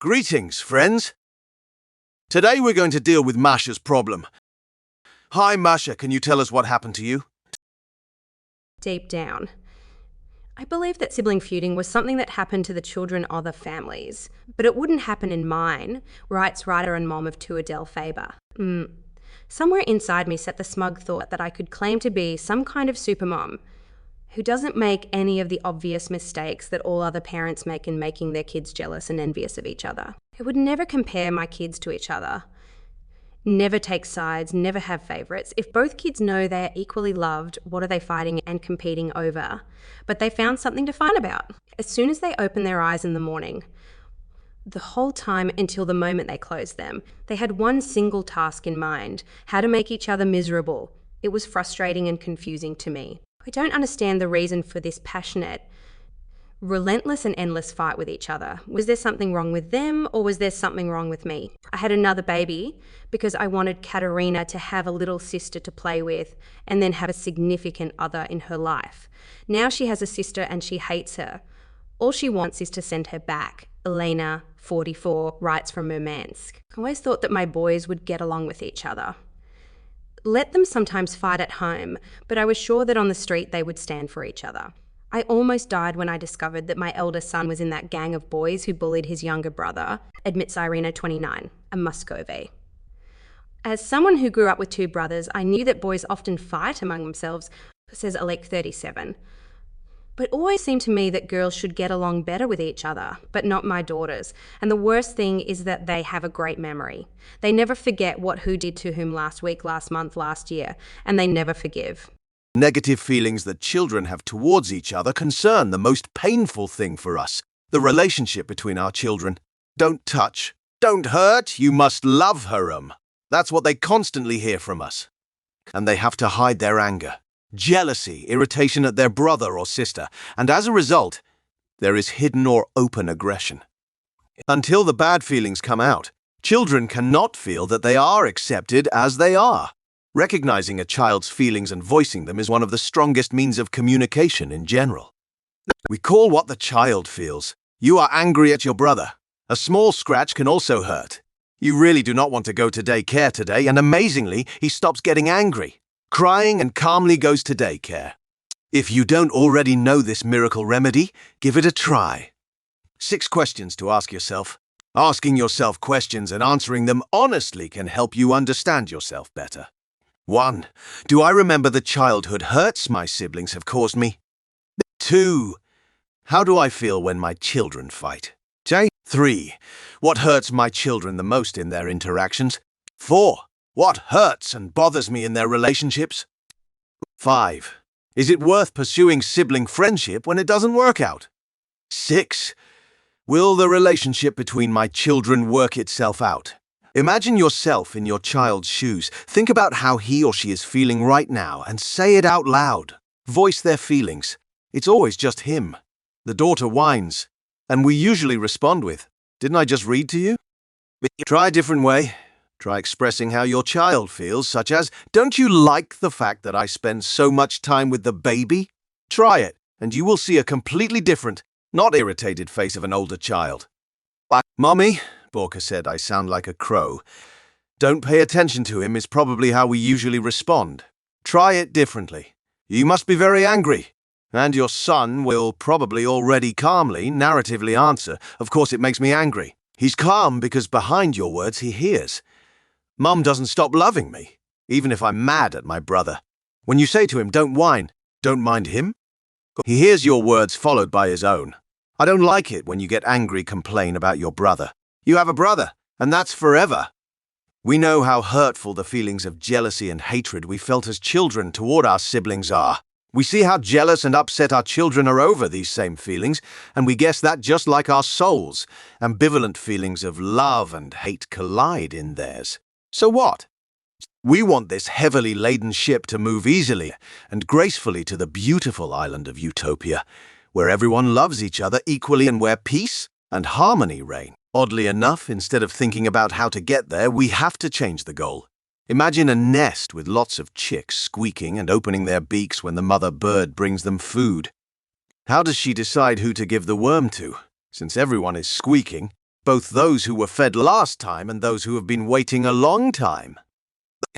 Greetings, friends. Today we're going to deal with Masha's problem. Hi, Masha, can you tell us what happened to you? Deep down, I believe that sibling feuding was something that happened to the children of other families, but it wouldn't happen in mine, writes writer and mom of two Adele Faber. Somewhere inside me sat the smug thought that I could claim to be some kind of supermom who doesn't make any of the obvious mistakes that all other parents make in making their kids jealous and envious of each other. Who would never compare my kids to each other, never take sides, never have favourites. If both kids know they're equally loved, what are they fighting and competing over? But they found something to fight about. As soon as they opened their eyes in the morning, the whole time until the moment they closed them, they had one single task in mind: how to make each other miserable. It was frustrating and confusing to me. I don't understand the reason for this passionate, relentless and endless fight with each other. Was there something wrong with them, or was there something wrong with me? I had another baby because I wanted Katerina to have a little sister to play with and then have a significant other in her life. Now she has a sister and she hates her. All she wants is to send her back. Elena, 44, writes from Murmansk. I always thought that my boys would get along with each other. Let them sometimes fight at home, but I was sure that on the street they would stand for each other. I almost died when I discovered that my eldest son was in that gang of boys who bullied his younger brother, admits Irina, 29, a Muscovy. As someone who grew up with two brothers, I knew that boys often fight among themselves, says Alec, 37. But it always seemed to me that girls should get along better with each other, but not my daughters. And the worst thing is that they have a great memory. They never forget what who did to whom last week, last month, last year, and they never forgive. Negative feelings that children have towards each other concern the most painful thing for us, the relationship between our children. Don't touch, don't hurt, you must love her. That's what they constantly hear from us. And they have to hide their anger, jealousy, irritation at their brother or sister, and as a result, there is hidden or open aggression. Until the bad feelings come out, children cannot feel that they are accepted as they are. Recognizing a child's feelings and voicing them is one of the strongest means of communication in general. We call what the child feels. You are angry at your brother. A small scratch can also hurt. You really do not want to go to daycare today, and amazingly, he stops getting angry, crying and calmly goes to daycare. If you don't already know this miracle remedy, give it a try. 6 questions to ask yourself. Asking yourself questions and answering them honestly can help you understand yourself better. 1. Do I remember the childhood hurts my siblings have caused me? 2. How do I feel when my children fight? 3. What hurts my children the most in their interactions? 4. What hurts and bothers me in their relationships? 5. Is it worth pursuing sibling friendship when it doesn't work out? 6. Will the relationship between my children work itself out? Imagine yourself in your child's shoes. Think about how he or she is feeling right now and say it out loud. Voice their feelings. It's always just him. The daughter whines, and we usually respond with, "Didn't I just read to you?" Try a different way. Try expressing how your child feels, such as, "Don't you like the fact that I spend so much time with the baby?" Try it, and you will see a completely different, not irritated face of an older child. "Mommy," Borka said, "I sound like a crow. Don't pay attention to him" is probably how we usually respond. Try it differently. "You must be very angry." And your son will probably already calmly, narratively answer, "Of course it makes me angry." He's calm because behind your words he hears, "Mum doesn't stop loving me, even if I'm mad at my brother." When you say to him, "Don't whine, don't mind him," he hears your words followed by his own. "I don't like it when you get angry, complain about your brother. You have a brother, and that's forever." We know how hurtful the feelings of jealousy and hatred we felt as children toward our siblings are. We see how jealous and upset our children are over these same feelings, and we guess that just like our souls, ambivalent feelings of love and hate collide in theirs. So what? We want this heavily laden ship to move easily and gracefully to the beautiful island of Utopia, where everyone loves each other equally and where peace and harmony reign. Oddly enough, instead of thinking about how to get there, we have to change the goal. Imagine a nest with lots of chicks squeaking and opening their beaks when the mother bird brings them food. How does she decide who to give the worm to? Since everyone is squeaking, both those who were fed last time and those who have been waiting a long time.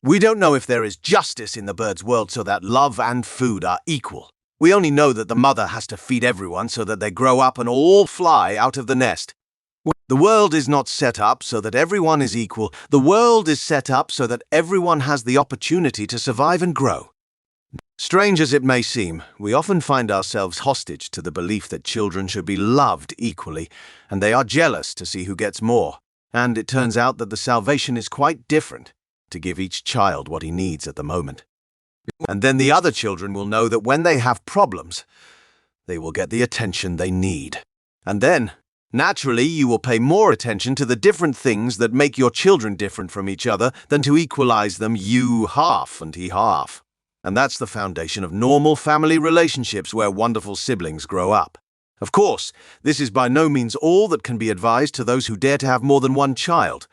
We don't know if there is justice in the bird's world so that love and food are equal. We only know that the mother has to feed everyone so that they grow up and all fly out of the nest. The world is not set up so that everyone is equal. The world is set up so that everyone has the opportunity to survive and grow. Strange as it may seem, we often find ourselves hostage to the belief that children should be loved equally, and they are jealous to see who gets more. And it turns out that the salvation is quite different, to give each child what he needs at the moment. And then the other children will know that when they have problems, they will get the attention they need. And then, naturally, you will pay more attention to the different things that make your children different from each other than to equalize them you half and he half. And that's the foundation of normal family relationships where wonderful siblings grow up. Of course, this is by no means all that can be advised to those who dare to have more than one child,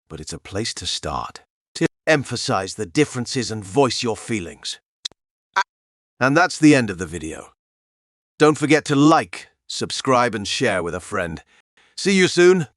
but it's a place to start. To emphasize the differences and voice your feelings. And that's the end of the video. Don't forget to like, subscribe and share with a friend. See you soon.